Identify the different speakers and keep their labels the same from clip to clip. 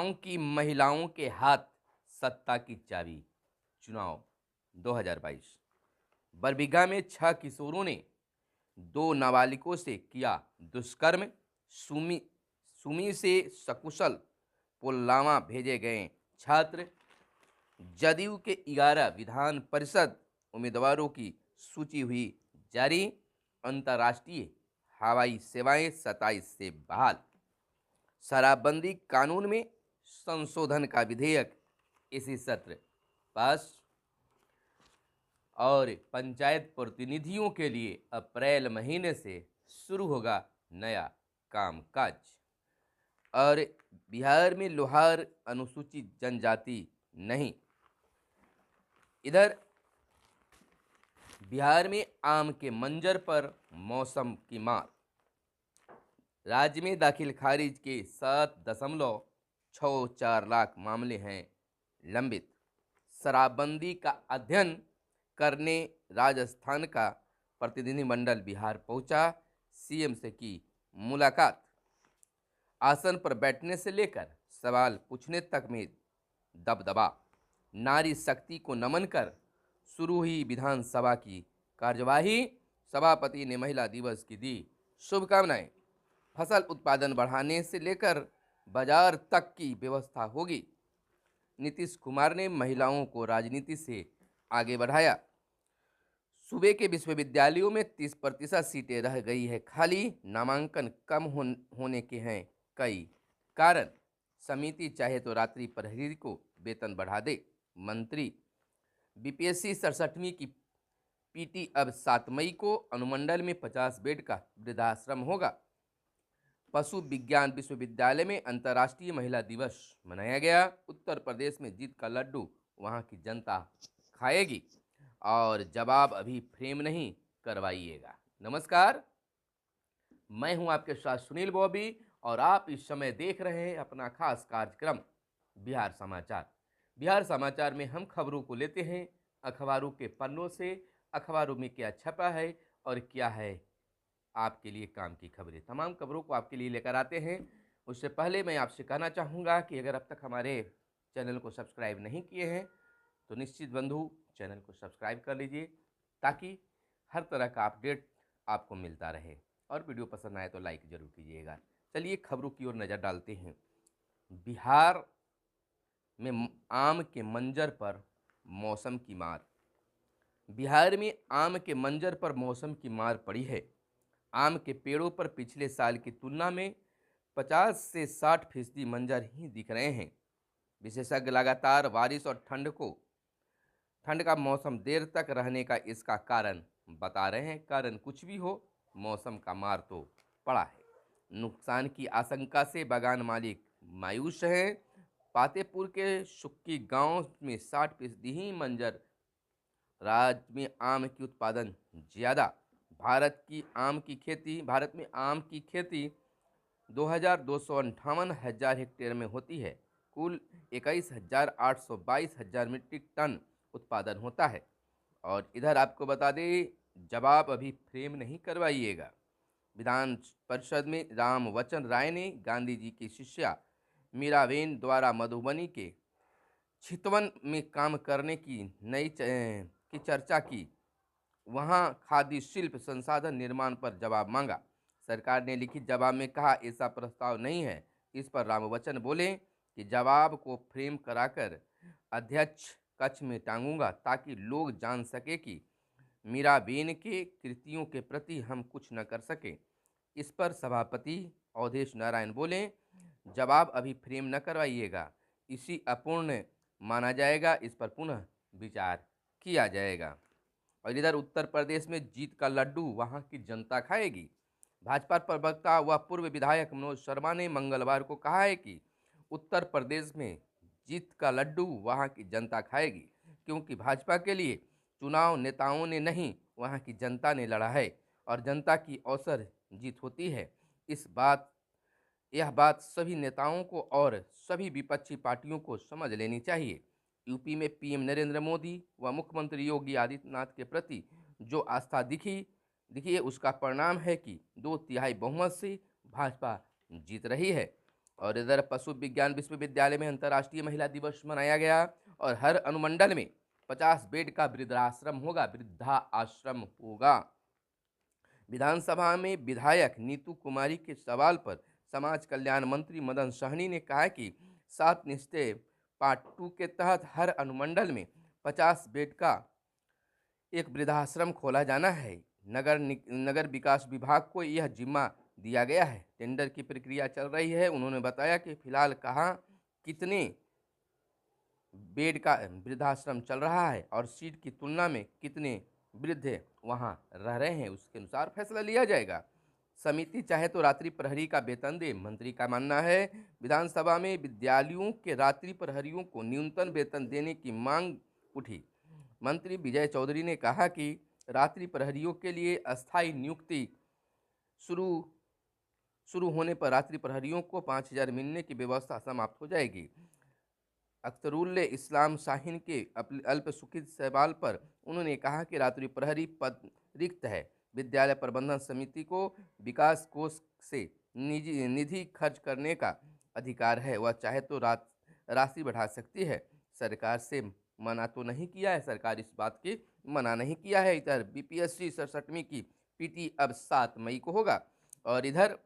Speaker 1: गांव की महिलाओं के हाथ सत्ता की चाबी, चुनाव 2022। बरबीघा में 6 किशोरों ने 2 नाबालिगों से किया दुष्कर्म। सुमी सुमी से सकुशल पुलवामा भेजे गए छात्र। जदयू के 11 विधान परिषद उम्मीदवारों की सूची हुई जारी। अंतर्राष्ट्रीय हवाई सेवाएं 27 से बहाल। शराबबंदी कानून में संशोधन का विधेयक इसी सत्र पास। और पंचायत प्रतिनिधियों के लिए अप्रैल महीने से शुरू होगा नया कामकाज। और बिहार में लोहार अनुसूचित जनजाति नहीं। इधर बिहार में आम के मंजर पर मौसम की मार। राज्य में दाखिल खारिज के 7.64 लाख मामले हैं लंबित। शराबबंदी का अध्ययन करने राजस्थान का प्रतिनिधिमंडल बिहार पहुंचा। सीएम से की मुलाकात। आसन पर बैठने से लेकर सवाल पूछने तक में दबदबा। नारी शक्ति को नमन कर शुरू हुई विधानसभा की कार्यवाही। सभापति ने महिला दिवस की दी शुभकामनाएं। फसल उत्पादन बढ़ाने से लेकर बाजार तक की व्यवस्था होगी। नीतीश कुमार ने महिलाओं को राजनीति से आगे बढ़ाया। सूबे के विश्वविद्यालयों में 30% सीटें रह गई है खाली। नामांकन कम होने के हैं कई कारण। समिति चाहे तो रात्रि प्रहरी को वेतन बढ़ा दे। मंत्री बीपीएससी 67वीं की पीटी अब 7 मई को। अनुमंडल में 50 बेड का वृद्धाश्रम होगा। पशु विज्ञान विश्वविद्यालय में अंतर्राष्ट्रीय महिला दिवस मनाया गया। उत्तर प्रदेश में जीत का लड्डू वहां की जनता खाएगी। और जवाब अभी फ्रेम नहीं करवाइएगा। नमस्कार, मैं हूं आपके साथ सुनील बॉबी और आप इस समय देख रहे हैं अपना खास कार्यक्रम बिहार समाचार। बिहार समाचार में हम खबरों को लेते हैं अखबारों के पन्नों से। अखबारों में क्या छपा है और क्या है आपके लिए काम की खबरें, तमाम खबरों को आपके लिए लेकर आते हैं। उससे पहले मैं आपसे कहना चाहूँगा कि अगर अब तक हमारे चैनल को सब्सक्राइब नहीं किए हैं तो निश्चित बंधु चैनल को सब्सक्राइब कर लीजिए ताकि हर तरह का अपडेट आपको मिलता रहे। और वीडियो पसंद आए तो लाइक जरूर कीजिएगा। चलिए खबरों की ओर नज़र डालते हैं। बिहार में आम के मंजर पर मौसम की मार। बिहार में आम के मंजर पर मौसम की मार पड़ी है। आम के पेड़ों पर पिछले साल की तुलना में 50 से 60% मंजर ही दिख रहे हैं। विशेषज्ञ लगातार बारिश और ठंड का मौसम देर तक रहने का इसका कारण बता रहे हैं। कारण कुछ भी हो, मौसम का मार तो पड़ा है। नुकसान की आशंका से बागान मालिक मायूस हैं। पातेपुर के सुक्की गांव में 60% ही मंजर। राज्य में आम की उत्पादन ज़्यादा। भारत में आम की खेती 2,258 हेक्टेयर में होती है। कुल 21,822 मीट्रिक टन उत्पादन होता है। और इधर आपको बता दें, जवाब अभी फ्रेम नहीं करवाइएगा। विधान परिषद में राम वचन राय ने गांधी जी की शिष्या मीराबेन द्वारा मधुबनी के चितवन में काम करने की चर्चा की। वहां खादी शिल्प संसाधन निर्माण पर जवाब मांगा। सरकार ने लिखित जवाब में कहा ऐसा प्रस्ताव नहीं है। इस पर रामवचन बोले कि जवाब को फ्रेम कराकर अध्यक्ष कक्ष में टांगूंगा ताकि लोग जान सके कि मीराबेन के कृतियों के प्रति हम कुछ न कर सके। इस पर सभापति अवधेश नारायण बोले जवाब अभी फ्रेम न करवाइएगा, इसी अपूर्ण माना जाएगा, इस पर पुनः विचार किया जाएगा। और इधर उत्तर प्रदेश में जीत का लड्डू वहां की जनता खाएगी। भाजपा प्रवक्ता व पूर्व विधायक मनोज शर्मा ने मंगलवार को कहा है कि उत्तर प्रदेश में जीत का लड्डू वहां की जनता खाएगी, क्योंकि भाजपा के लिए चुनाव नेताओं ने नहीं, वहां की जनता ने लड़ा है और जनता की अवसर जीत होती है। यह बात सभी नेताओं को और सभी विपक्षी पार्टियों को समझ लेनी चाहिए। यूपी में पीएम नरेंद्र मोदी व मुख्यमंत्री योगी आदित्यनाथ के प्रति जो आस्था दिखी है, उसका परिणाम है कि 2/3 बहुमत से भाजपा जीत रही है। और इधर पशु विज्ञान विश्वविद्यालय में अंतर्राष्ट्रीय महिला दिवस मनाया गया और हर अनुमंडल में 50 बेड का वृद्धा आश्रम होगा। विधानसभा में विधायक नीतू कुमारी के सवाल पर समाज कल्याण मंत्री मदन सहनी ने कहा कि 7 निश्चय पार्ट 2 के तहत हर अनुमंडल में 50 बेड का एक वृद्धाश्रम खोला जाना है। नगर विकास विभाग को यह जिम्मा दिया गया है। टेंडर की प्रक्रिया चल रही है। उन्होंने बताया कि फिलहाल कहाँ कितने बेड का वृद्धाश्रम चल रहा है और सीट की तुलना में कितने वृद्ध वहां रह रहे हैं, उसके अनुसार फैसला लिया जाएगा। समिति चाहे तो रात्रि प्रहरी का वेतन दे, मंत्री का मानना है। विधानसभा में विद्यालयों के रात्रि प्रहरियों को न्यूनतम वेतन देने की मांग उठी। मंत्री विजय चौधरी ने कहा कि रात्रि प्रहरियों के लिए अस्थायी नियुक्ति शुरू होने पर रात्रि प्रहरियों को 5,000 मिलने की व्यवस्था समाप्त हो जाएगी। अख्तरुल इस्लाम शाहीन के अल्पसूचित सवाल पर उन्होंने कहा कि रात्रि प्रहरी पद रिक्त है। विद्यालय प्रबंधन समिति को विकास कोष से निधि खर्च करने का अधिकार है। वह चाहे तो राशि बढ़ा सकती है। सरकार से मना तो नहीं किया है, सरकार इस बात की मना नहीं किया है। इधर बीपीएससी 67वीं की पीटी अब 7 मई को होगा। और इधर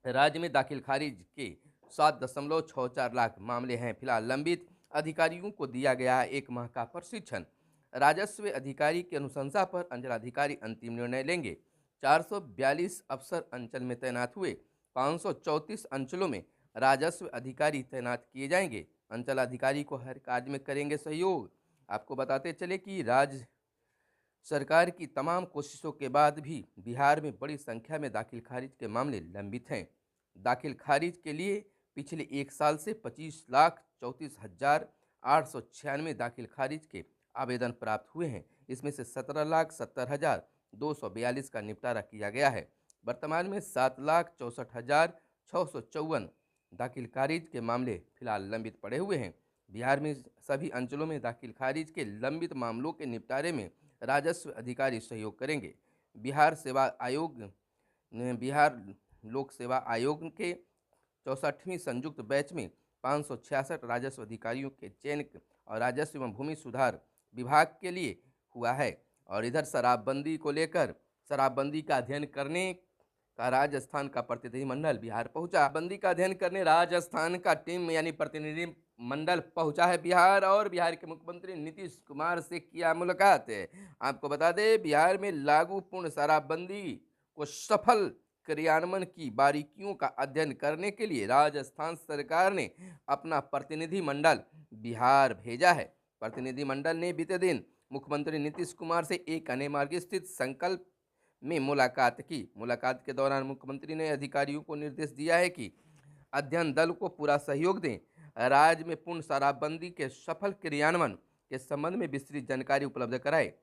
Speaker 1: राज्य में दाखिल खारिज के 7.64 लाख मामले हैं फिलहाल लंबित। अधिकारियों को दिया गया 1 माह का प्रशिक्षण। राजस्व अधिकारी की अनुशंसा पर अंचलाधिकारी अंतिम निर्णय लेंगे। 442 अफसर अंचल में तैनात हुए। 534 अंचलों में राजस्व अधिकारी तैनात किए जाएंगे। अंचल अधिकारी को हर कार्य में करेंगे सहयोग। आपको बताते चले कि राज्य सरकार की तमाम कोशिशों के बाद भी बिहार में बड़ी संख्या में दाखिल खारिज के मामले लंबित हैं। दाखिल खारिज के लिए पिछले 1 साल से 25,34,896 दाखिल खारिज के आवेदन प्राप्त हुए हैं। इसमें से 17,70,242 का निपटारा किया गया है। वर्तमान में 7,64,654 दाखिल खारिज के मामले फिलहाल लंबित पड़े हुए हैं। बिहार में सभी अंचलों में दाखिल खारिज के लंबित मामलों के निपटारे में राजस्व अधिकारी सहयोग करेंगे। बिहार लोक सेवा आयोग के 64वीं संयुक्त बैच में 566 राजस्व अधिकारियों के चयन और राजस्व एवं भूमि सुधार विभाग के लिए हुआ है। और इधर शराबबंदी को लेकर शराबबंदी का अध्ययन करने का राजस्थान का प्रतिनिधिमंडल बिहार पहुंचा। बंदी का अध्ययन करने राजस्थान का टीम यानी प्रतिनिधि मंडल पहुंचा है बिहार और बिहार के मुख्यमंत्री नीतीश कुमार से किया मुलाकात है। आपको बता दें बिहार में लागू पूर्ण शराबबंदी को सफल क्रियान्वयन की बारीकियों का अध्ययन करने के लिए राजस्थान सरकार ने अपना प्रतिनिधि मंडल बिहार भेजा है। प्रतिनिधि मंडल ने बीते दिन मुख्यमंत्री नीतीश कुमार से एक अने मार्ग स्थित संकल्प में मुलाकात की। मुलाकात के दौरान मुख्यमंत्री ने अधिकारियों को निर्देश दिया है कि अध्ययन दल को पूरा सहयोग दें। राज्य में पूर्ण शराबबंदी के सफल क्रियान्वयन के संबंध में विस्तृत जानकारी उपलब्ध कराए।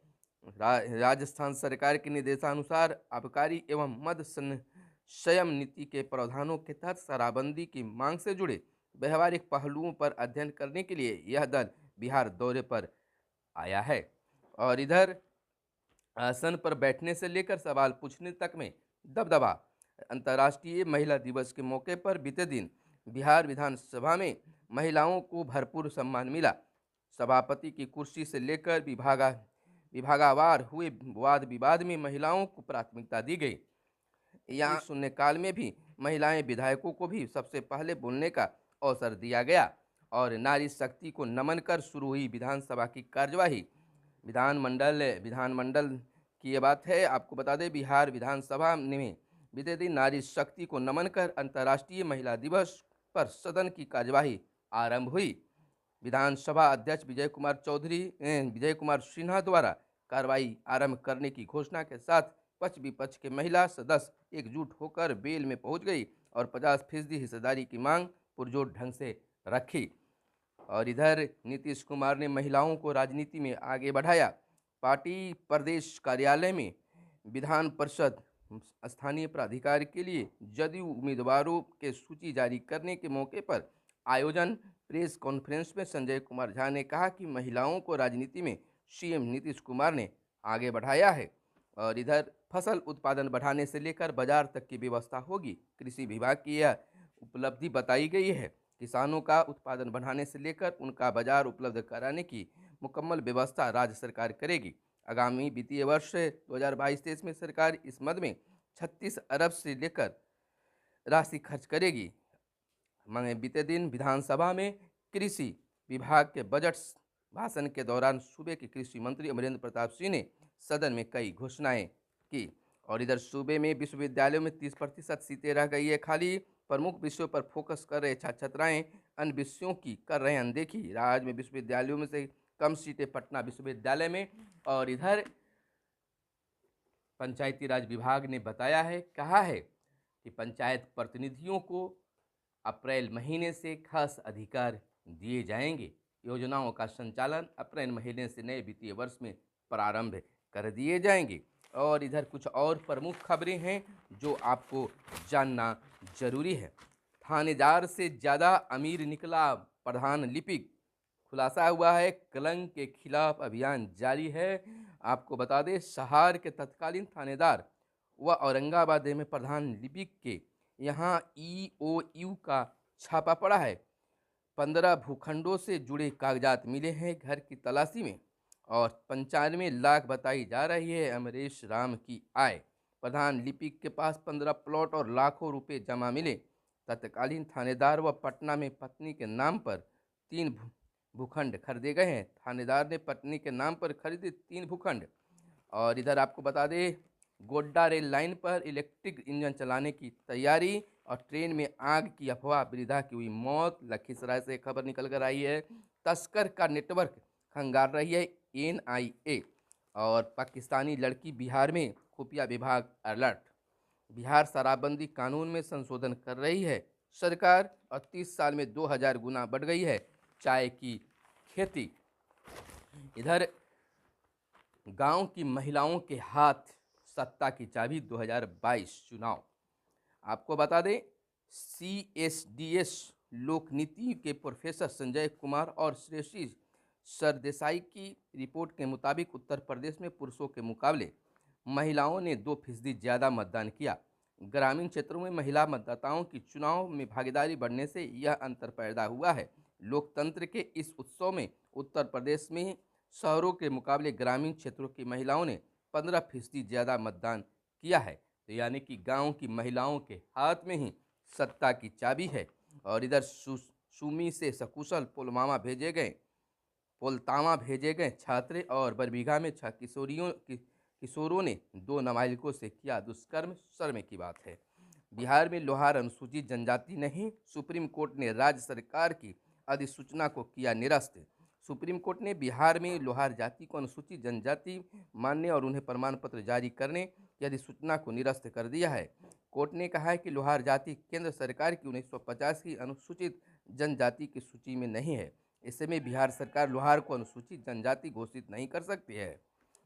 Speaker 1: राजस्थान सरकार के निर्देशानुसार आबकारी एवं मद्य संयम नीति के प्रावधानों के तहत शराबबंदी की मांग से जुड़े व्यवहारिक पहलुओं पर अध्ययन करने के लिए यह दल बिहार दौरे पर आया है। और इधर आसन पर बैठने से लेकर सवाल पूछने तक में दबदबा। अंतर्राष्ट्रीय महिला दिवस के मौके पर बीते दिन बिहार विधानसभा में महिलाओं को भरपूर सम्मान मिला। सभापति की कुर्सी से लेकर विभागावार हुए वाद विवाद में महिलाओं को प्राथमिकता दी गई। यहाँ शून्यकाल में भी महिलाएं विधायकों को भी सबसे पहले बोलने का अवसर दिया गया और नारी शक्ति को नमन कर शुरू हुई विधानसभा की कार्यवाही। विधानमंडल की ये बात है। आपको बता दें बिहार विधानसभा में बीते दिन नारी शक्ति को नमन कर अंतर्राष्ट्रीय महिला दिवस पर सदन की कार्यवाही आरंभ हुई। विधानसभा अध्यक्ष विजय कुमार सिन्हा द्वारा कार्रवाई आरंभ करने की घोषणा के साथ पक्ष विपक्ष के महिला सदस्य एकजुट होकर वेल में पहुंच गई और 50% हिस्सेदारी की मांग पुरजोर ढंग से रखी। और इधर नीतीश कुमार ने महिलाओं को राजनीति में आगे बढ़ाया। पार्टी प्रदेश कार्यालय में विधान परिषद स्थानीय प्राधिकार के लिए जदयू उम्मीदवारों के सूची जारी करने के मौके पर आयोजन प्रेस कॉन्फ्रेंस में संजय कुमार झा ने कहा कि महिलाओं को राजनीति में सीएम नीतीश कुमार ने आगे बढ़ाया है। और इधर फसल उत्पादन बढ़ाने से लेकर बाजार तक की व्यवस्था होगी। कृषि विभाग की यह उपलब्धि बताई गई है। किसानों का उत्पादन बढ़ाने से लेकर उनका बाजार उपलब्ध कराने की मुकम्मल व्यवस्था राज्य सरकार करेगी। आगामी वित्तीय वर्ष 2022-23 में सरकार इस मद में 36 अरब से लेकर राशि खर्च करेगी। माने बीते दिन विधानसभा में कृषि विभाग के बजट भाषण के दौरान सूबे के कृषि मंत्री अमरेंद्र प्रताप सिंह ने सदन में कई घोषणाएं की। और इधर सूबे में विश्वविद्यालयों में 30% सीटें रह गई है खाली। प्रमुख विषयों पर फोकस कर रहे छात्र छात्राएं अन्य विषयों की कर रहे हैं अनदेखी। राज्य में विश्वविद्यालयों में से कम सीटें पटना विश्वविद्यालय में। और इधर पंचायती राज विभाग ने बताया है, कहा है कि पंचायत प्रतिनिधियों को अप्रैल महीने से खास अधिकार दिए जाएंगे। योजनाओं का संचालन अप्रैल महीने से नए वित्तीय वर्ष में प्रारंभ कर दिए जाएंगे। और इधर कुछ और प्रमुख खबरें हैं जो आपको जानना जरूरी है। थानेदार से ज़्यादा अमीर निकला प्रधान लिपिक, खुलासा हुआ है। कलंक के खिलाफ अभियान जारी है। आपको बता दें, सहार के तत्कालीन थानेदार व औरंगाबाद में प्रधान लिपिक के यहाँ EOU का छापा पड़ा है। 15 भूखंडों से जुड़े कागजात मिले हैं घर की तलाशी में। और 95 लाख बताई जा रही है अमरेश राम की आय। प्रधान लिपिक के पास 15 प्लॉट और लाखों रुपए जमा मिले। तत्कालीन थानेदार व पटना में पत्नी के नाम पर 3 भूखंड खरीदे गए हैं। थानेदार ने पत्नी के नाम पर खरीदे 3 भूखंड। और इधर आपको बता दें, गोड्डा रेल लाइन पर इलेक्ट्रिक इंजन चलाने की तैयारी और ट्रेन में आग की अफवाह, वृद्धा की हुई मौत। लखीसराय से खबर निकल कर आई है। तस्कर का नेटवर्क खंगाल रही है NIA। और पाकिस्तानी लड़की बिहार में खुफिया विभाग अलर्ट। बिहार शराबबंदी कानून में संशोधन कर रही है सरकार और 30 साल में 2000 गुना बढ़ गई है चाय की खेती। इधर गांव की महिलाओं के हाथ सत्ता की चाबी 2022 चुनाव। आपको बता दें, CSDS लोक नीति के प्रोफेसर संजय कुमार और श्रेयसी सरदेसाई की रिपोर्ट के मुताबिक उत्तर प्रदेश में पुरुषों के मुकाबले महिलाओं ने 2% ज़्यादा मतदान किया। ग्रामीण क्षेत्रों में महिला मतदाताओं की चुनाव में भागीदारी बढ़ने से यह अंतर पैदा हुआ है। लोकतंत्र के इस उत्सव में उत्तर प्रदेश में शहरों के मुकाबले ग्रामीण क्षेत्रों की महिलाओं ने 15% ज़्यादा मतदान किया है। तो यानी कि गांव की महिलाओं के हाथ में ही सत्ता की चाबी है। और इधर सुमी से सकुशल पोलतामा भेजे गए छात्र और बरबीघा में 6 किशोरों ने 2 नाबालिगों से किया दुष्कर्म, शर्म की बात है। बिहार में लोहार अनुसूचित जनजाति नहीं, सुप्रीम कोर्ट ने राज्य सरकार की अधिसूचना को किया निरस्त। सुप्रीम कोर्ट ने बिहार में लोहार जाति को अनुसूचित जनजाति मानने और उन्हें प्रमाण पत्र जारी करने की अधिसूचना को निरस्त कर दिया है। कोर्ट ने कहा है कि लोहार जाति केंद्र सरकार की 1950 की अनुसूचित जनजाति की सूची में नहीं है। इस समय बिहार सरकार लोहार को अनुसूचित जनजाति घोषित नहीं कर सकती है।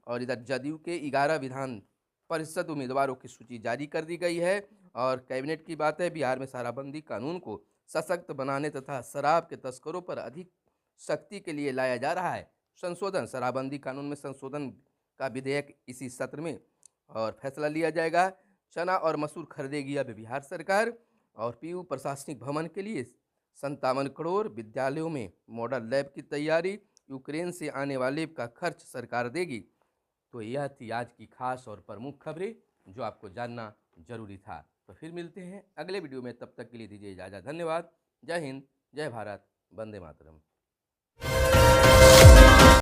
Speaker 1: और इधर जदयू के 11 विधान परिषद उम्मीदवारों की सूची जारी कर दी गई है। और कैबिनेट की बात है, बिहार में शराबबंदी कानून को सशक्त बनाने तथा शराब के तस्करों पर अधिक सख्ती के लिए लाया जा रहा है संशोधन। शराबबंदी कानून में संशोधन का विधेयक इसी सत्र में और फैसला लिया जाएगा। चना और मसूर खरीदेगी अब बिहार सरकार। और PU प्रशासनिक भवन के लिए 57 करोड़। विद्यालयों में मॉडल लैब की तैयारी। यूक्रेन से आने वाले का खर्च सरकार देगी। तो यह थी आज की खास और प्रमुख खबरें जो आपको जानना जरूरी था। तो फिर मिलते हैं अगले वीडियो में, तब तक के लिए दीजिए इजाज़त। धन्यवाद। जय हिंद, जय भारत, वंदे मातरम।